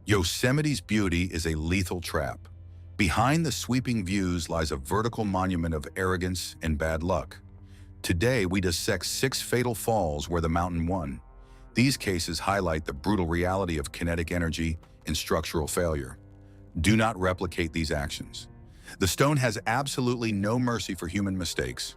Yosemite's beauty is a lethal trap. Behind the sweeping views lies a vertical monument of arrogance and bad luck. Today, we dissect 6 fatal falls where the mountain won. These cases highlight the brutal reality of kinetic energy and structural failure. Do not replicate these actions. The stone has absolutely no mercy for human mistakes.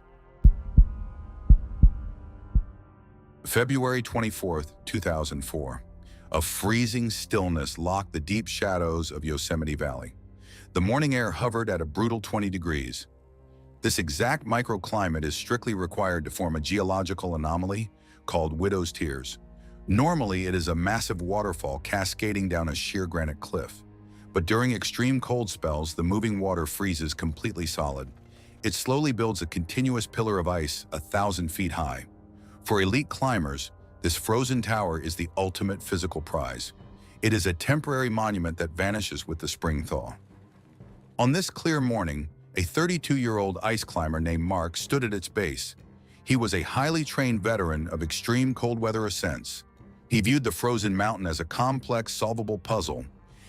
February 24th, 2004. A freezing stillness locked the deep shadows of Yosemite Valley. The morning air hovered at a brutal 20 degrees. This exact microclimate is strictly required to form a geological anomaly called widow's tears. Normally, it is a massive waterfall cascading down a sheer granite cliff. But during extreme cold spells, the moving water freezes completely solid. It slowly builds a continuous pillar of ice 1,000 feet high. For elite climbers, this frozen tower is the ultimate physical prize. It is a temporary monument that vanishes with the spring thaw. On this clear morning, a 32-year-old ice climber named Mark stood at its base. He was a highly trained veteran of extreme cold weather ascents. He viewed the frozen mountain as a complex, solvable puzzle.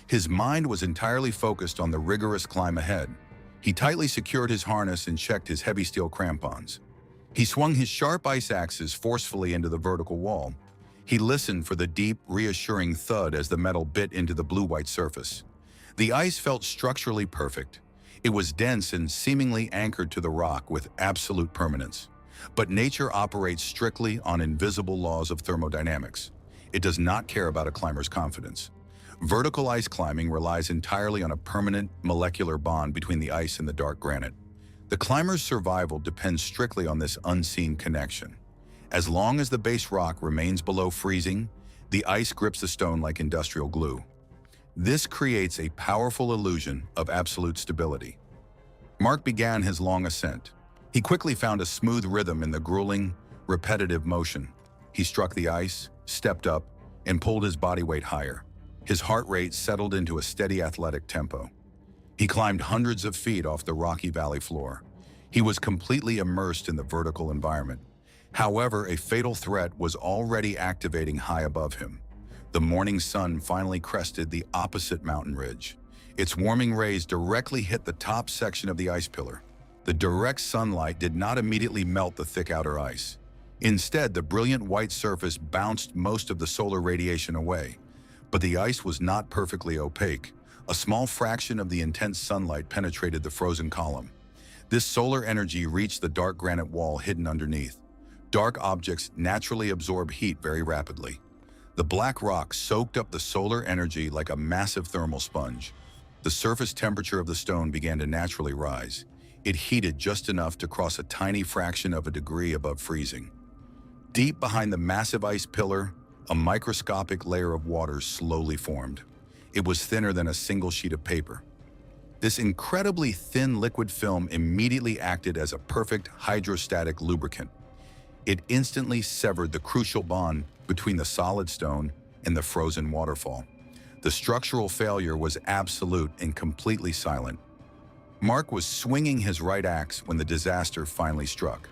His mind was entirely focused on the rigorous climb ahead. He tightly secured his harness and checked his heavy steel crampons. He swung his sharp ice axes forcefully into the vertical wall. He listened for the deep, reassuring thud as the metal bit into the blue-white surface. The ice felt structurally perfect. It was dense and seemingly anchored to the rock with absolute permanence. But nature operates strictly on invisible laws of thermodynamics. It does not care about a climber's confidence. Vertical ice climbing relies entirely on a permanent molecular bond between the ice and the dark granite. The climber's survival depends strictly on this unseen connection. As long as the base rock remains below freezing, the ice grips the stone like industrial glue. This creates a powerful illusion of absolute stability. Mark began his long ascent. He quickly found a smooth rhythm in the grueling, repetitive motion. He struck the ice, stepped up, and pulled his body weight higher. His heart rate settled into a steady athletic tempo. He climbed hundreds of feet off the rocky valley floor. He was completely immersed in the vertical environment. However, a fatal threat was already activating high above him. The morning sun finally crested the opposite mountain ridge. Its warming rays directly hit the top section of the ice pillar. The direct sunlight did not immediately melt the thick outer ice. Instead, the brilliant white surface bounced most of the solar radiation away. But the ice was not perfectly opaque. A small fraction of the intense sunlight penetrated the frozen column. This solar energy reached the dark granite wall hidden underneath. Dark objects naturally absorb heat very rapidly. The black rock soaked up the solar energy like a massive thermal sponge. The surface temperature of the stone began to naturally rise. It heated just enough to cross a tiny fraction of a degree above freezing. Deep behind the massive ice pillar, a microscopic layer of water slowly formed. It was thinner than a single sheet of paper. This incredibly thin liquid film immediately acted as a perfect hydrostatic lubricant. It instantly severed the crucial bond between the solid stone and the frozen waterfall. The structural failure was absolute and completely silent. Mark was swinging his right axe when the disaster finally struck.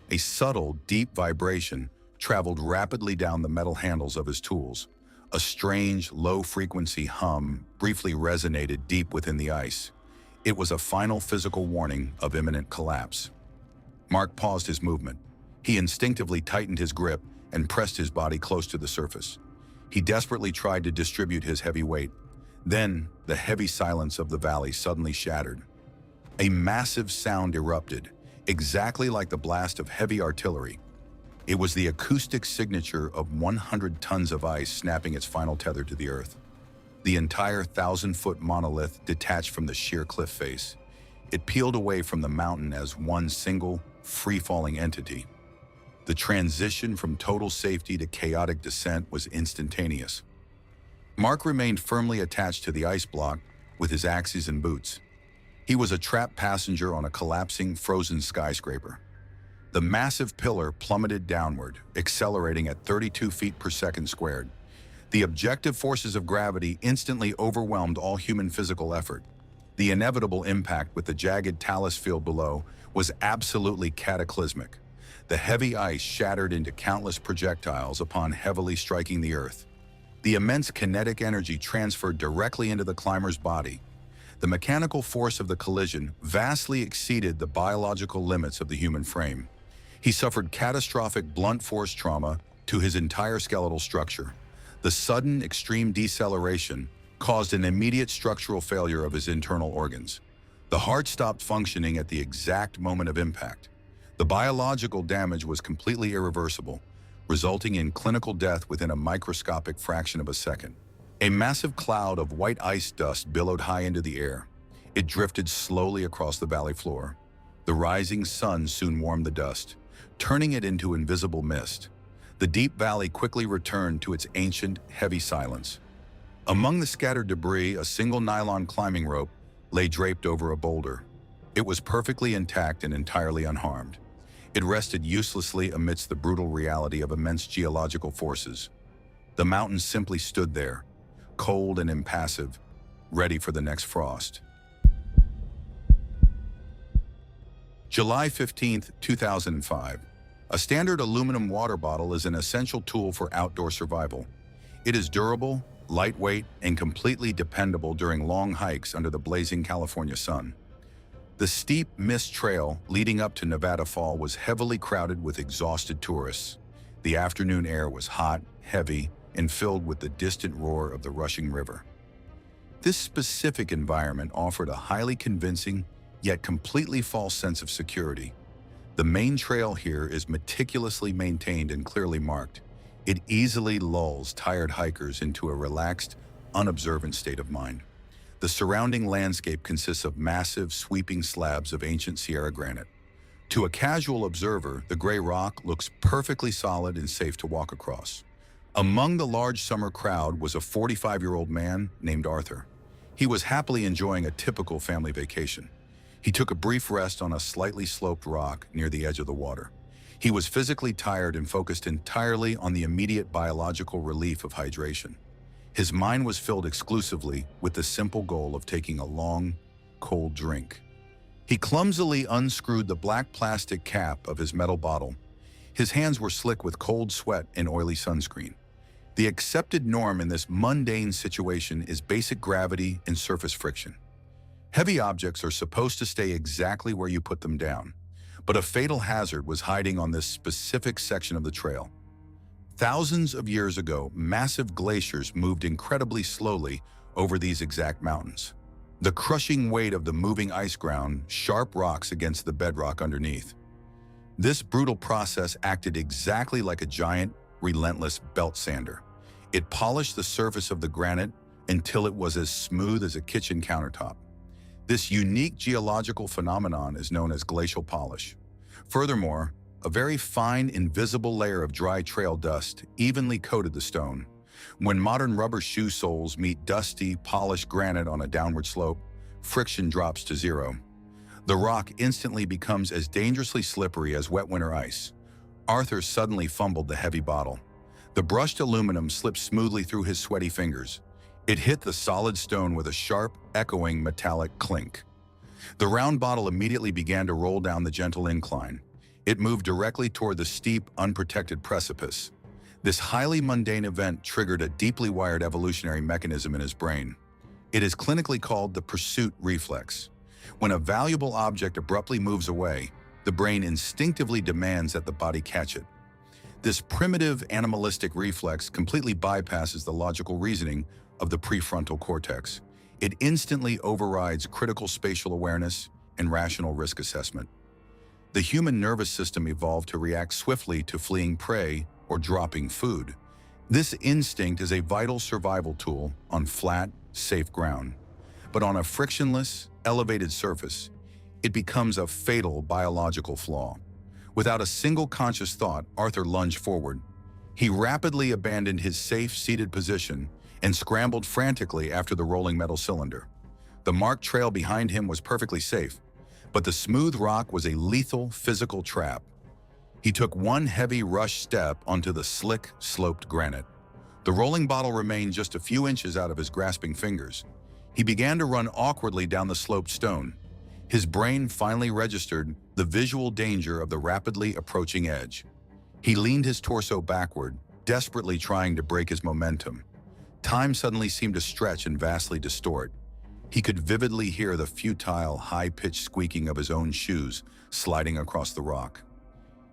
A subtle, deep vibration traveled rapidly down the metal handles of his tools. A strange, low-frequency hum briefly resonated deep within the ice. It was a final physical warning of imminent collapse. Mark paused his movement. He instinctively tightened his grip and pressed his body close to the surface. He desperately tried to distribute his heavy weight. Then, the heavy silence of the valley suddenly shattered. A massive sound erupted, exactly like the blast of heavy artillery. It was the acoustic signature of 100 tons of ice snapping its final tether to the earth. The entire 1,000-foot monolith detached from the sheer cliff face. It peeled away from the mountain as one single, free-falling entity. The transition from total safety to chaotic descent was instantaneous. Mark remained firmly attached to the ice block with his axes and boots. He was a trapped passenger on a collapsing, frozen skyscraper. The massive pillar plummeted downward, accelerating at 32 feet per second squared. The objective forces of gravity instantly overwhelmed all human physical effort. The inevitable impact with the jagged talus field below was absolutely cataclysmic. The heavy ice shattered into countless projectiles upon heavily striking the earth. The immense kinetic energy transferred directly into the climber's body. The mechanical force of the collision vastly exceeded the biological limits of the human frame. He suffered catastrophic blunt force trauma to his entire skeletal structure. The sudden, extreme deceleration caused an immediate structural failure of his internal organs. The heart stopped functioning at the exact moment of impact. The biological damage was completely irreversible, resulting in clinical death within a microscopic fraction of a second. A massive cloud of white ice dust billowed high into the air. It drifted slowly across the valley floor. The rising sun soon warmed the dust, turning it into invisible mist. The deep valley quickly returned to its ancient, heavy silence. Among the scattered debris, a single nylon climbing rope lay draped over a boulder. It was perfectly intact and entirely unharmed. It rested uselessly amidst the brutal reality of immense geological forces. The mountain simply stood there, cold and impassive, ready for the next frost. July 15, 2005. A standard aluminum water bottle is an essential tool for outdoor survival. It is durable, lightweight, and completely dependable during long hikes under the blazing California sun. The steep mist trail leading up to Nevada Fall was heavily crowded with exhausted tourists. The afternoon air was hot, heavy, and filled with the distant roar of the rushing river. This specific environment offered a highly convincing, yet completely false sense of security. The main trail here is meticulously maintained and clearly marked. It easily lulls tired hikers into a relaxed, unobservant state of mind. The surrounding landscape consists of massive, sweeping slabs of ancient Sierra granite. To a casual observer, the gray rock looks perfectly solid and safe to walk across. Among the large summer crowd was a 45-year-old man named Arthur. He was happily enjoying a typical family vacation. He took a brief rest on a slightly sloped rock near the edge of the water. He was physically tired and focused entirely on the immediate biological relief of hydration. His mind was filled exclusively with the simple goal of taking a long, cold drink. He clumsily unscrewed the black plastic cap of his metal bottle. His hands were slick with cold sweat and oily sunscreen. The accepted norm in this mundane situation is basic gravity and surface friction. Heavy objects are supposed to stay exactly where you put them down, but a fatal hazard was hiding on this specific section of the trail. Thousands of years ago, massive glaciers moved incredibly slowly over these exact mountains. The crushing weight of the moving ice ground sharp rocks against the bedrock underneath. This brutal process acted exactly like a giant, relentless belt sander. It polished the surface of the granite until it was as smooth as a kitchen countertop. This unique geological phenomenon is known as glacial polish. Furthermore, a very fine, invisible layer of dry trail dust evenly coated the stone. When modern rubber shoe soles meet dusty, polished granite on a downward slope, friction drops to zero. The rock instantly becomes as dangerously slippery as wet winter ice. Arthur suddenly fumbled the heavy bottle. The brushed aluminum slipped smoothly through his sweaty fingers. It hit the solid stone with a sharp, echoing metallic clink. The round bottle immediately began to roll down the gentle incline. It moved directly toward the steep, unprotected precipice. This highly mundane event triggered a deeply wired evolutionary mechanism in his brain. It is clinically called the pursuit reflex. When a valuable object abruptly moves away, the brain instinctively demands that the body catch it. This primitive animalistic reflex completely bypasses the logical reasoning of the prefrontal cortex. It instantly overrides critical spatial awareness and rational risk assessment. The human nervous system evolved to react swiftly to fleeing prey or dropping food. This instinct is a vital survival tool on flat, safe ground. But on a frictionless, elevated surface, it becomes a fatal biological flaw. Without a single conscious thought, Arthur lunged forward. He rapidly abandoned his safe, seated position and scrambled frantically after the rolling metal cylinder. The marked trail behind him was perfectly safe, but the smooth rock was a lethal physical trap. He took one heavy rush step onto the slick, sloped granite. The rolling bottle remained just a few inches out of his grasping fingers. He began to run awkwardly down the sloped stone. His brain finally registered the visual danger of the rapidly approaching edge. He leaned his torso backward, desperately trying to break his momentum. Time suddenly seemed to stretch and vastly distort. He could vividly hear the futile, high-pitched squeaking of his own shoes sliding across the rock.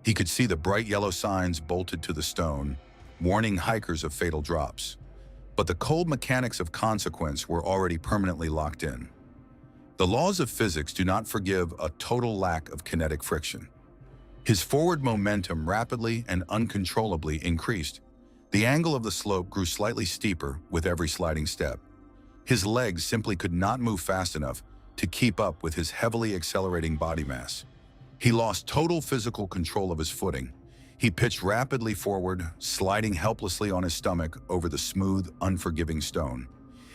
He could see the bright yellow signs bolted to the stone, warning hikers of fatal drops. But the cold mechanics of consequence were already permanently locked in. The laws of physics do not forgive a total lack of kinetic friction. His forward momentum rapidly and uncontrollably increased. The angle of the slope grew slightly steeper with every sliding step. His legs simply could not move fast enough to keep up with his heavily accelerating body mass. He lost total physical control of his footing. He pitched rapidly forward, sliding helplessly on his stomach over the smooth, unforgiving stone.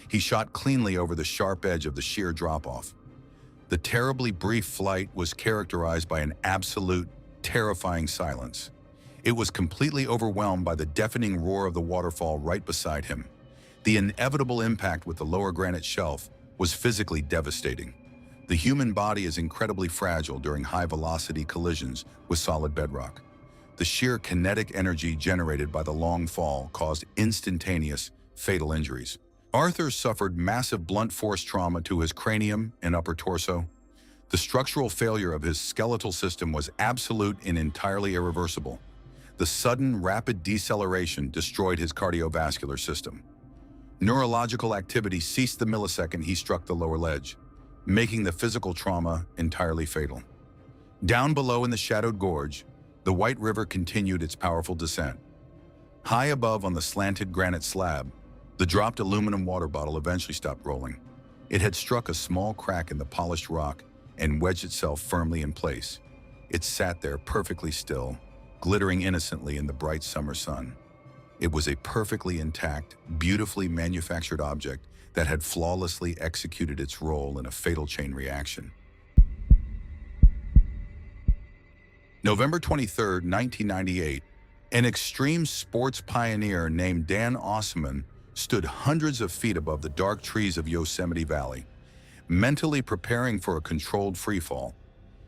He shot cleanly over the sharp edge of the sheer drop-off. The terribly brief flight was characterized by an absolute, terrifying silence. It was completely overwhelmed by the deafening roar of the waterfall right beside him. The inevitable impact with the lower granite shelf was physically devastating. The human body is incredibly fragile during high-velocity collisions with solid bedrock. The sheer kinetic energy generated by the long fall caused instantaneous, fatal injuries. Arthur suffered massive blunt force trauma to his cranium and upper torso. The structural failure of his skeletal system was absolute and entirely irreversible. The sudden, rapid deceleration destroyed his cardiovascular system. Neurological activity ceased the millisecond he struck the lower ledge, making the physical trauma entirely fatal. Down below in the shadowed gorge, the White River continued its powerful descent. High above on the slanted granite slab, the dropped aluminum water bottle eventually stopped rolling. It had struck a small crack in the polished rock and wedged itself firmly in place. It sat there perfectly still, glittering innocently in the bright summer sun. It was a perfectly intact, beautifully manufactured object that had flawlessly executed its role in a fatal chain reaction. November 23, 1998, an extreme sports pioneer named Dan Osman stood hundreds of feet above the dark trees of Yosemite Valley, mentally preparing for a controlled freefall.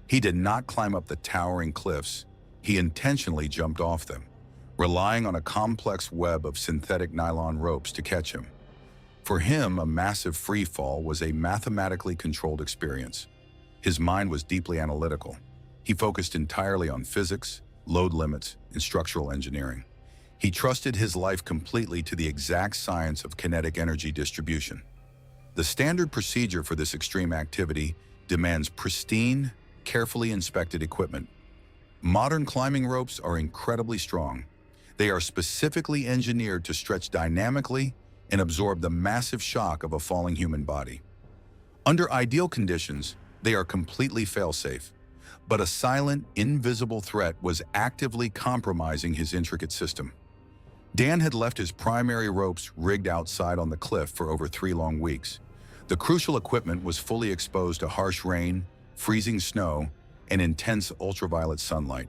He did not climb up the towering cliffs. He intentionally jumped off them, relying on a complex web of synthetic nylon ropes to catch him. For him, a massive freefall was a mathematically controlled experience. His mind was deeply analytical. He focused entirely on physics, load limits, and structural engineering. He trusted his life completely to the exact science of kinetic energy distribution. The standard procedure for this extreme activity demands pristine, carefully inspected equipment. Modern climbing ropes are incredibly strong. They are specifically engineered to stretch dynamically and absorb the massive shock of a falling human body. Under ideal conditions, they are completely fail-safe. But a silent, invisible threat was actively compromising his intricate system. Dan had left his primary ropes rigged outside on the cliff for over 3 long weeks. The crucial equipment was fully exposed to harsh rain, freezing snow, and intense ultraviolet sunlight.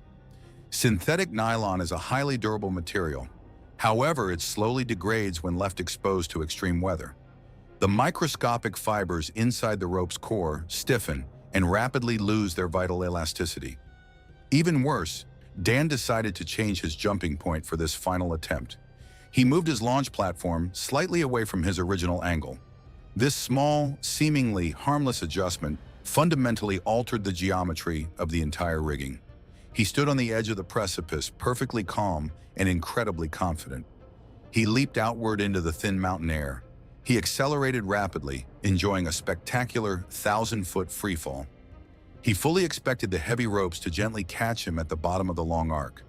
Synthetic nylon is a highly durable material. However, it slowly degrades when left exposed to extreme weather. The microscopic fibers inside the rope's core stiffen and rapidly lose their vital elasticity. Even worse, Dan decided to change his jumping point for this final attempt. He moved his launch platform slightly away from his original angle. This small, seemingly harmless adjustment fundamentally altered the geometry of the entire rigging. He stood on the edge of the precipice, perfectly calm and incredibly confident. He leaped outward into the thin mountain air. He accelerated rapidly, enjoying a spectacular 1,000-foot freefall. He fully expected the heavy ropes to gently catch him at the bottom of the long arc,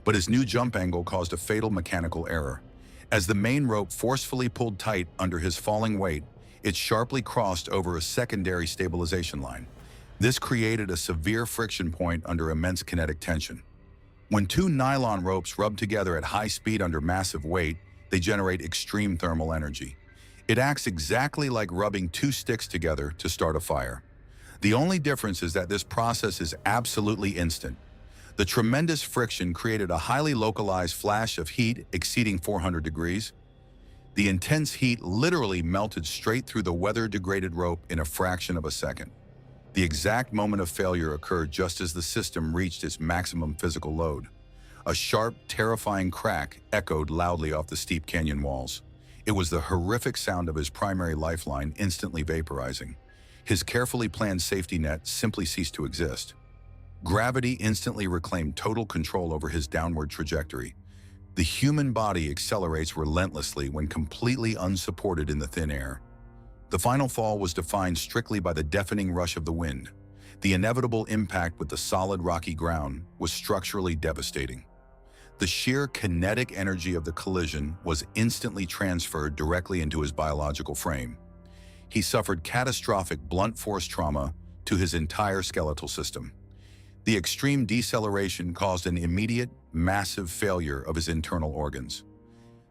but his new jump angle caused a fatal mechanical error. As the main rope forcefully pulled tight under his falling weight, it sharply crossed over a secondary stabilization line. This created a severe friction point under immense kinetic tension. When 2 nylon ropes rub together at high speed under massive weight, they generate extreme thermal energy. It acts exactly like rubbing 2 sticks together to start a fire. The only difference is that this process is absolutely instant. The tremendous friction created a highly localized flash of heat exceeding 400 degrees. The intense heat literally melted straight through the weather-degraded rope in a fraction of a second. The exact moment of failure occurred just as the system reached its maximum physical load. A sharp, terrifying crack echoed loudly off the steep canyon walls. It was the horrific sound of his primary lifeline instantly vaporizing. His carefully planned safety net simply ceased to exist. Gravity instantly reclaimed total control over his downward trajectory. The human body accelerates relentlessly when completely unsupported in the thin air. The final fall was defined strictly by the deafening rush of the wind. The inevitable impact with the solid rocky ground was structurally devastating. The sheer kinetic energy of the collision was instantly transferred directly into his biological frame. He suffered catastrophic blunt force trauma to his entire skeletal system. The extreme deceleration caused an immediate, massive failure of his internal organs.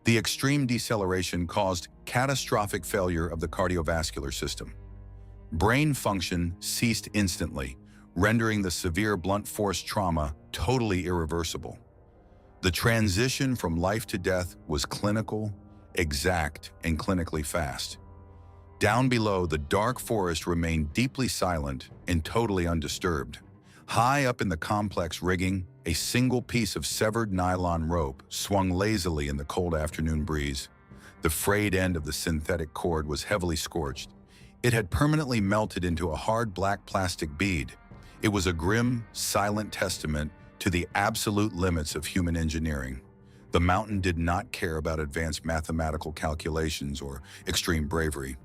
The extreme deceleration caused catastrophic failure of the cardiovascular system. Brain function ceased instantly, rendering the severe blunt force trauma totally irreversible. The transition from life to death was clinical, exact, and clinically fast. Down below, the dark forest remained deeply silent and totally undisturbed. High up in the complex rigging, a single piece of severed nylon rope swung lazily in the cold afternoon breeze. The frayed end of the synthetic cord was heavily scorched. It had permanently melted into a hard black plastic bead. It was a grim, silent testament to the absolute limits of human engineering. The mountain did not care about advanced mathematical calculations or extreme bravery.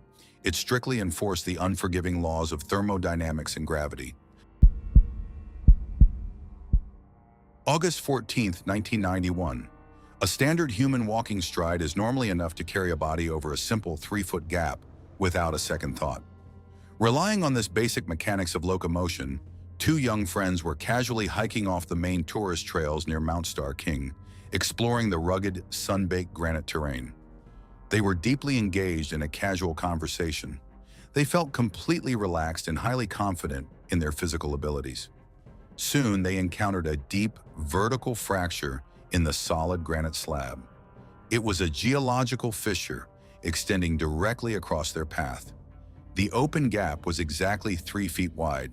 It strictly enforced the unforgiving laws of thermodynamics and gravity. August 14, 1991. A standard human walking stride is normally enough to carry a body over a simple 3-foot gap without a second thought. Relying on this basic mechanics of locomotion, two young friends were casually hiking off the main tourist trails near Mount Star King, exploring the rugged, sun-baked granite terrain. They were deeply engaged in a casual conversation. They felt completely relaxed and highly confident in their physical abilities. Soon, they encountered a deep, vertical fracture in the solid granite slab. It was a geological fissure extending directly across their path. The open gap was exactly 3 feet wide.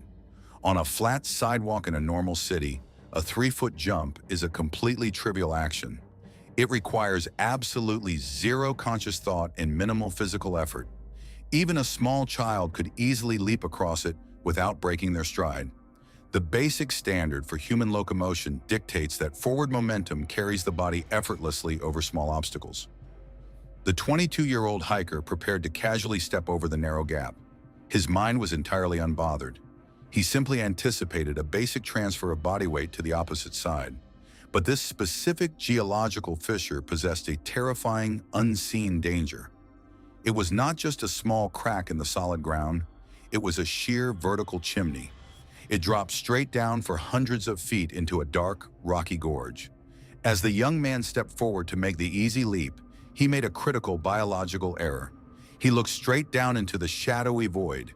On a flat sidewalk in a normal city, a 3-foot jump is a completely trivial action. It requires absolutely zero conscious thought and minimal physical effort. Even a small child could easily leap across it without breaking their stride. The basic standard for human locomotion dictates that forward momentum carries the body effortlessly over small obstacles. The 22-year-old hiker prepared to casually step over the narrow gap. His mind was entirely unbothered. He simply anticipated a basic transfer of body weight to the opposite side. But this specific geological fissure possessed a terrifying, unseen danger. It was not just a small crack in the solid ground, it was a sheer vertical chimney. It dropped straight down for hundreds of feet into a dark, rocky gorge. As the young man stepped forward to make the easy leap, he made a critical biological error. He looked straight down into the shadowy void.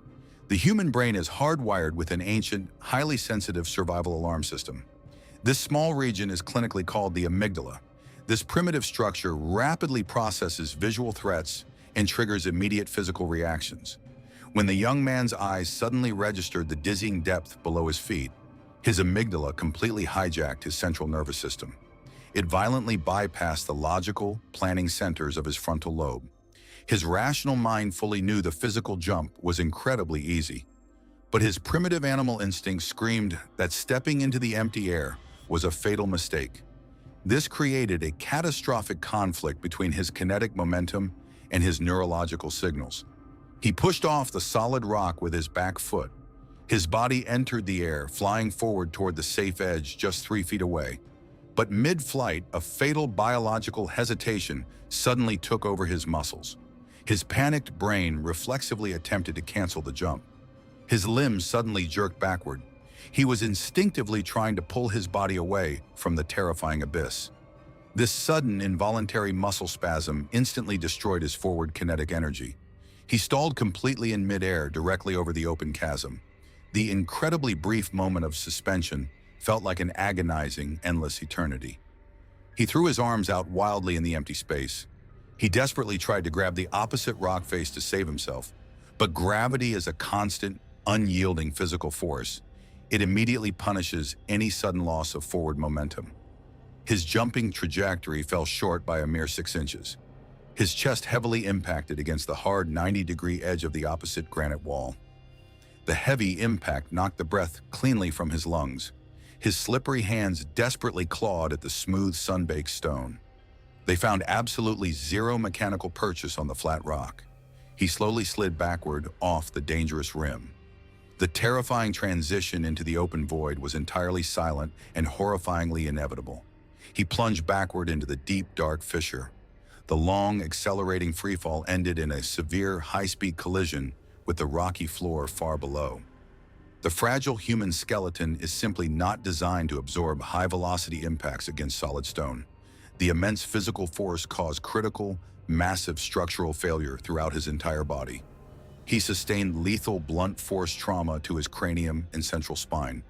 The human brain is hardwired with an ancient, highly sensitive survival alarm system. This small region is clinically called the amygdala. This primitive structure rapidly processes visual threats and triggers immediate physical reactions. When the young man's eyes suddenly registered the dizzying depth below his feet, his amygdala completely hijacked his central nervous system. It violently bypassed the logical, planning centers of his frontal lobe. His rational mind fully knew the physical jump was incredibly easy, but his primitive animal instinct screamed that stepping into the empty air was a fatal mistake. This created a catastrophic conflict between his kinetic momentum and his neurological signals. He pushed off the solid rock with his back foot. His body entered the air, flying forward toward the safe edge just 3 feet away. But mid-flight, a fatal biological hesitation suddenly took over his muscles. His panicked brain reflexively attempted to cancel the jump. His limbs suddenly jerked backward. He was instinctively trying to pull his body away from the terrifying abyss. This sudden, involuntary muscle spasm instantly destroyed his forward kinetic energy. He stalled completely in midair directly over the open chasm. The incredibly brief moment of suspension felt like an agonizing, endless eternity. He threw his arms out wildly in the empty space. He desperately tried to grab the opposite rock face to save himself, but gravity is a constant, unyielding physical force. It immediately punishes any sudden loss of forward momentum. His jumping trajectory fell short by a mere 6 inches. his chest heavily impacted against the hard 90-degree edge of the opposite granite wall. The heavy impact knocked the breath cleanly from his lungs. His slippery hands desperately clawed at the smooth, sun-baked stone. They found absolutely zero mechanical purchase on the flat rock. He slowly slid backward off the dangerous rim. The terrifying transition into the open void was entirely silent and horrifyingly inevitable. He plunged backward into the deep, dark fissure. The long, accelerating freefall ended in a severe, high-speed collision with the rocky floor far below. The fragile human skeleton is simply not designed to absorb high-velocity impacts against solid stone. The immense physical force caused critical, massive structural failure throughout his entire body. He sustained lethal blunt force trauma to his cranium and central spine.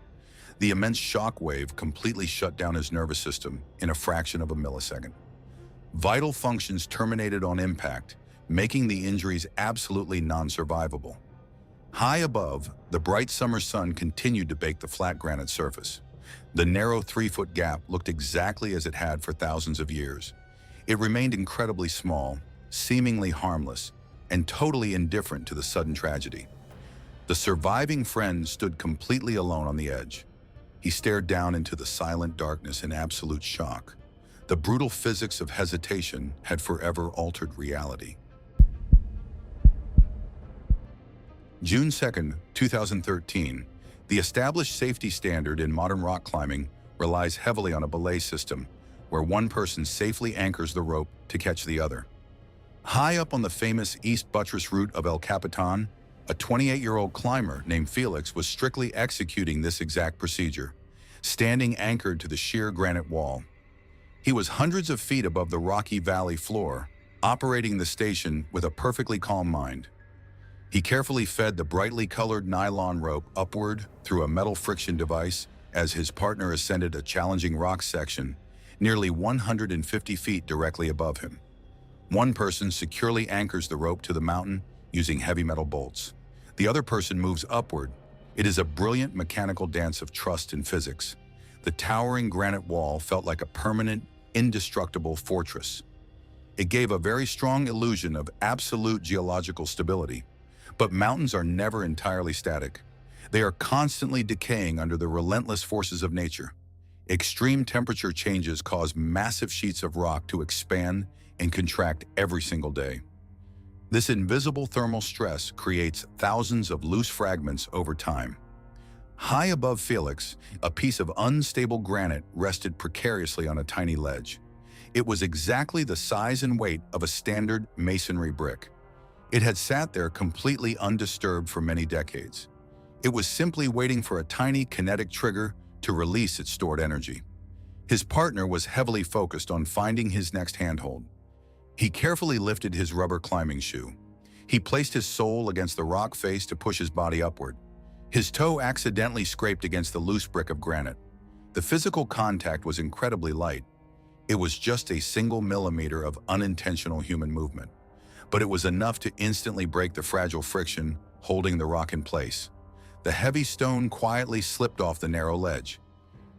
The immense shock wave completely shut down his nervous system in a fraction of a millisecond. Vital functions terminated on impact, making the injuries absolutely non-survivable. High above, the bright summer sun continued to bake the flat granite surface. The narrow 3-foot gap looked exactly as it had for thousands of years. It remained incredibly small, seemingly harmless, and totally indifferent to the sudden tragedy. The surviving friend stood completely alone on the edge. He stared down into the silent darkness in absolute shock. The brutal physics of hesitation had forever altered reality. June 2, 2013, the established safety standard in modern rock climbing relies heavily on a belay system, where one person safely anchors the rope to catch the other. High up on the famous East Buttress route of El Capitan, a 28-year-old climber named Felix was strictly executing this exact procedure, standing anchored to the sheer granite wall. He was hundreds of feet above the rocky valley floor, operating the station with a perfectly calm mind. He carefully fed the brightly colored nylon rope upward through a metal friction device as his partner ascended a challenging rock section, nearly 150 feet directly above him. One person securely anchors the rope to the mountain using heavy metal bolts. The other person moves upward. It is a brilliant mechanical dance of trust and physics. The towering granite wall felt like a permanent, indestructible fortress. It gave a very strong illusion of absolute geological stability. But mountains are never entirely static. They are constantly decaying under the relentless forces of nature. Extreme temperature changes cause massive sheets of rock to expand and contract every single day. This invisible thermal stress creates thousands of loose fragments over time. High above Felix, a piece of unstable granite rested precariously on a tiny ledge. It was exactly the size and weight of a standard masonry brick. It had sat there completely undisturbed for many decades. It was simply waiting for a tiny kinetic trigger to release its stored energy. His partner was heavily focused on finding his next handhold. He carefully lifted his rubber climbing shoe. He placed his sole against the rock face to push his body upward. His toe accidentally scraped against the loose brick of granite. The physical contact was incredibly light. It was just a single millimeter of unintentional human movement. But it was enough to instantly break the fragile friction holding the rock in place. The heavy stone quietly slipped off the narrow ledge.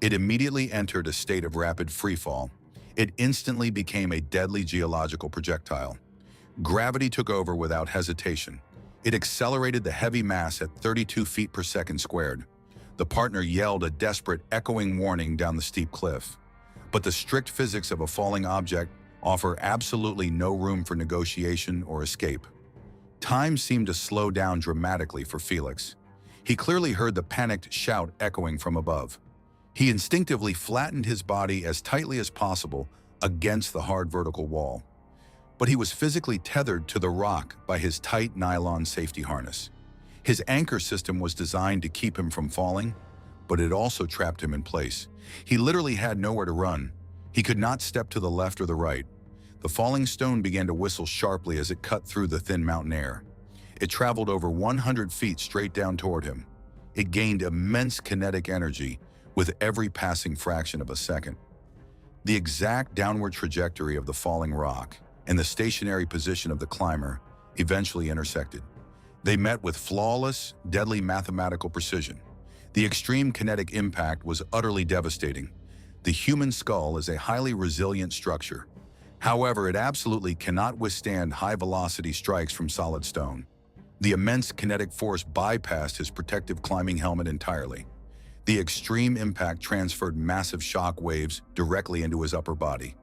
It immediately entered a state of rapid freefall. It instantly became a deadly geological projectile. Gravity took over without hesitation. It accelerated the heavy mass at 32 feet per second squared. The partner yelled a desperate, echoing warning down the steep cliff. But the strict physics of a falling object offer absolutely no room for negotiation or escape. Time seemed to slow down dramatically for Felix. He clearly heard the panicked shout echoing from above. He instinctively flattened his body as tightly as possible against the hard vertical wall. But he was physically tethered to the rock by his tight nylon safety harness. His anchor system was designed to keep him from falling, but it also trapped him in place. He literally had nowhere to run. He could not step to the left or the right. The falling stone began to whistle sharply as it cut through the thin mountain air. It traveled over 100 feet straight down toward him. It gained immense kinetic energy with every passing fraction of a second. The exact downward trajectory of the falling rock and the stationary position of the climber eventually intersected. They met with flawless, deadly mathematical precision. The extreme kinetic impact was utterly devastating. The human skull is a highly resilient structure. However, it absolutely cannot withstand high-velocity strikes from solid stone. The immense kinetic force bypassed his protective climbing helmet entirely. The extreme impact transferred massive shock waves directly into his upper body.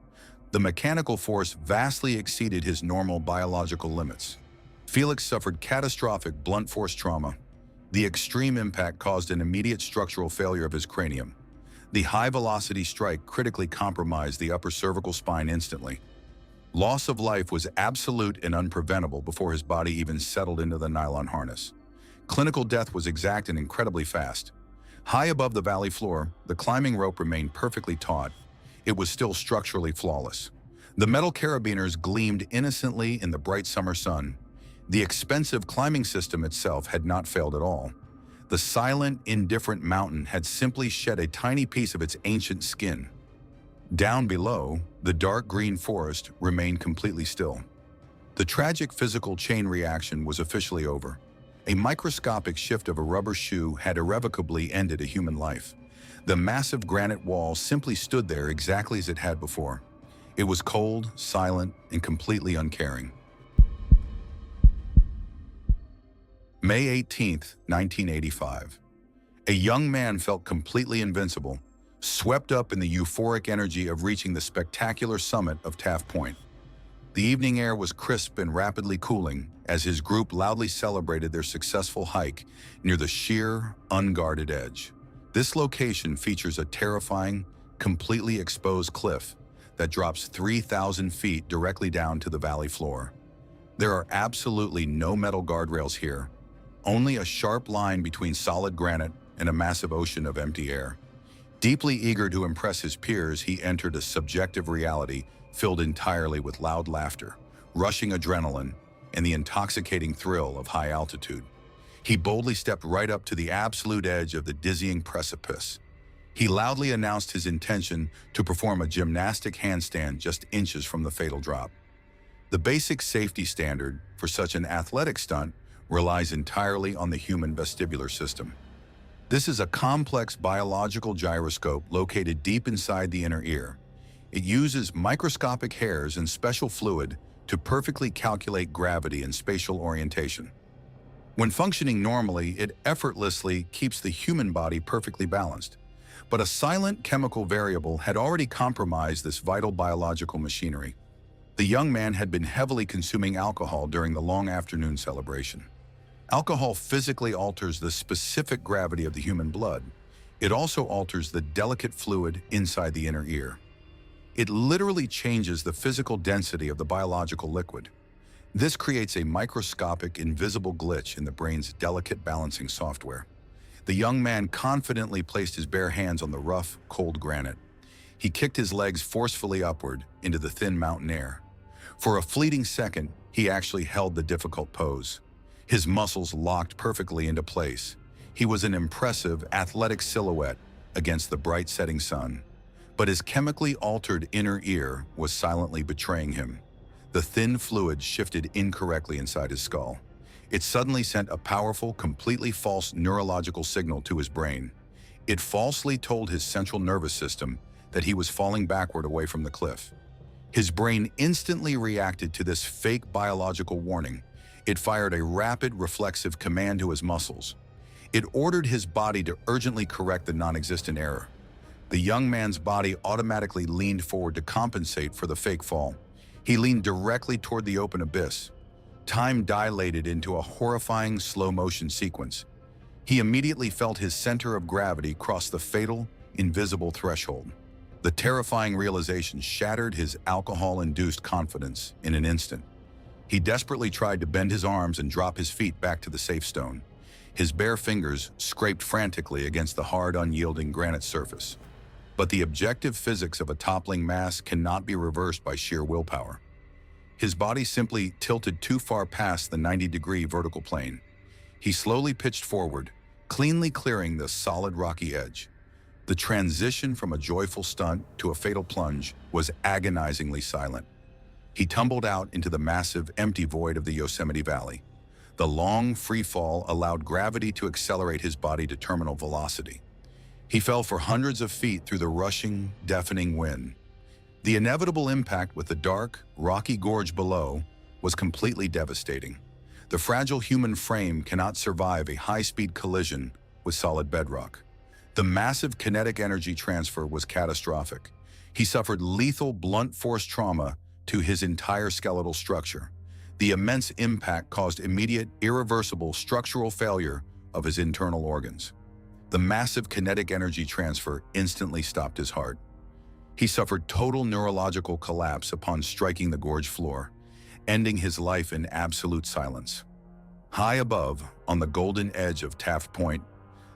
The mechanical force vastly exceeded his normal biological limits. Felix suffered catastrophic blunt force trauma. The extreme impact caused an immediate structural failure of his cranium. The high-velocity strike critically compromised the upper cervical spine instantly. Loss of life was absolute and unpreventable before his body even settled into the nylon harness. Clinical death was exact and incredibly fast. High above the valley floor, the climbing rope remained perfectly taut. It was still structurally flawless. The metal carabiners gleamed innocently in the bright summer sun. The expensive climbing system itself had not failed at all. The silent, indifferent mountain had simply shed a tiny piece of its ancient skin. Down below, the dark green forest remained completely still. The tragic physical chain reaction was officially over. A microscopic shift of a rubber shoe had irrevocably ended a human life. The massive granite wall simply stood there exactly as it had before. It was cold, silent, and completely uncaring. May 18, 1985. A young man felt completely invincible, swept up in the euphoric energy of reaching the spectacular summit of Taft Point. The evening air was crisp and rapidly cooling as his group loudly celebrated their successful hike near the sheer, unguarded edge. This location features a terrifying, completely exposed cliff that drops 3,000 feet directly down to the valley floor. There are absolutely no metal guardrails here, only a sharp line between solid granite and a massive ocean of empty air. Deeply eager to impress his peers, he entered a subjective reality filled entirely with loud laughter, rushing adrenaline, and the intoxicating thrill of high altitude. He boldly stepped right up to the absolute edge of the dizzying precipice. He loudly announced his intention to perform a gymnastic handstand just inches from the fatal drop. The basic safety standard for such an athletic stunt relies entirely on the human vestibular system. This is a complex biological gyroscope located deep inside the inner ear. It uses microscopic hairs and special fluid to perfectly calculate gravity and spatial orientation. When functioning normally, it effortlessly keeps the human body perfectly balanced. But a silent chemical variable had already compromised this vital biological machinery. The young man had been heavily consuming alcohol during the long afternoon celebration. Alcohol physically alters the specific gravity of the human blood. It also alters the delicate fluid inside the inner ear. It literally changes the physical density of the biological liquid. This creates a microscopic, invisible glitch in the brain's delicate balancing software. The young man confidently placed his bare hands on the rough, cold granite. He kicked his legs forcefully upward into the thin mountain air. For a fleeting second, he actually held the difficult pose. His muscles locked perfectly into place. He was an impressive, athletic silhouette against the bright setting sun. But his chemically altered inner ear was silently betraying him. The thin fluid shifted incorrectly inside his skull. It suddenly sent a powerful, completely false neurological signal to his brain. It falsely told his central nervous system that he was falling backward away from the cliff. His brain instantly reacted to this fake biological warning. It fired a rapid, reflexive command to his muscles. It ordered his body to urgently correct the non-existent error. The young man's body automatically leaned forward to compensate for the fake fall. He leaned directly toward the open abyss. Time dilated into a horrifying slow-motion sequence. He immediately felt his center of gravity cross the fatal, invisible threshold. The terrifying realization shattered his alcohol-induced confidence in an instant. He desperately tried to bend his arms and drop his feet back to the safe stone. His bare fingers scraped frantically against the hard, unyielding granite surface. But the objective physics of a toppling mass cannot be reversed by sheer willpower. His body simply tilted too far past the 90-degree vertical plane. He slowly pitched forward, cleanly clearing the solid rocky edge. The transition from a joyful stunt to a fatal plunge was agonizingly silent. He tumbled out into the massive, empty void of the Yosemite Valley. The long free fall allowed gravity to accelerate his body to terminal velocity. He fell for hundreds of feet through the rushing, deafening wind. The inevitable impact with the dark, rocky gorge below was completely devastating. The fragile human frame cannot survive a high-speed collision with solid bedrock. The massive kinetic energy transfer was catastrophic. He suffered lethal blunt force trauma to his entire skeletal structure. The immense impact caused immediate, irreversible structural failure of his internal organs. The massive kinetic energy transfer instantly stopped his heart. He suffered total neurological collapse upon striking the gorge floor, ending his life in absolute silence. High above, on the golden edge of Taft Point,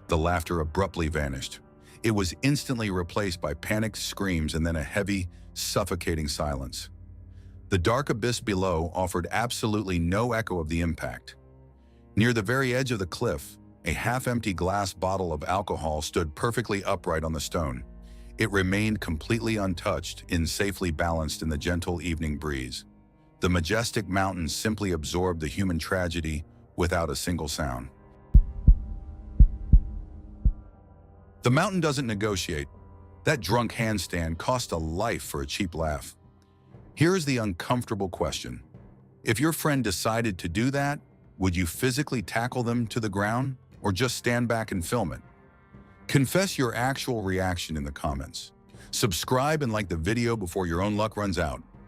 the laughter abruptly vanished. It was instantly replaced by panicked screams and then a heavy, suffocating silence. The dark abyss below offered absolutely no echo of the impact. Near the very edge of the cliff, a half-empty glass bottle of alcohol stood perfectly upright on the stone. It remained completely untouched and safely balanced in the gentle evening breeze. The majestic mountains simply absorbed the human tragedy without a single sound. The mountain doesn't negotiate. That drunk handstand cost a life for a cheap laugh. Here's the uncomfortable question. If your friend decided to do that, would you physically tackle them to the ground or just stand back and film it? Confess your actual reaction in the comments. Subscribe and like the video before your own luck runs out.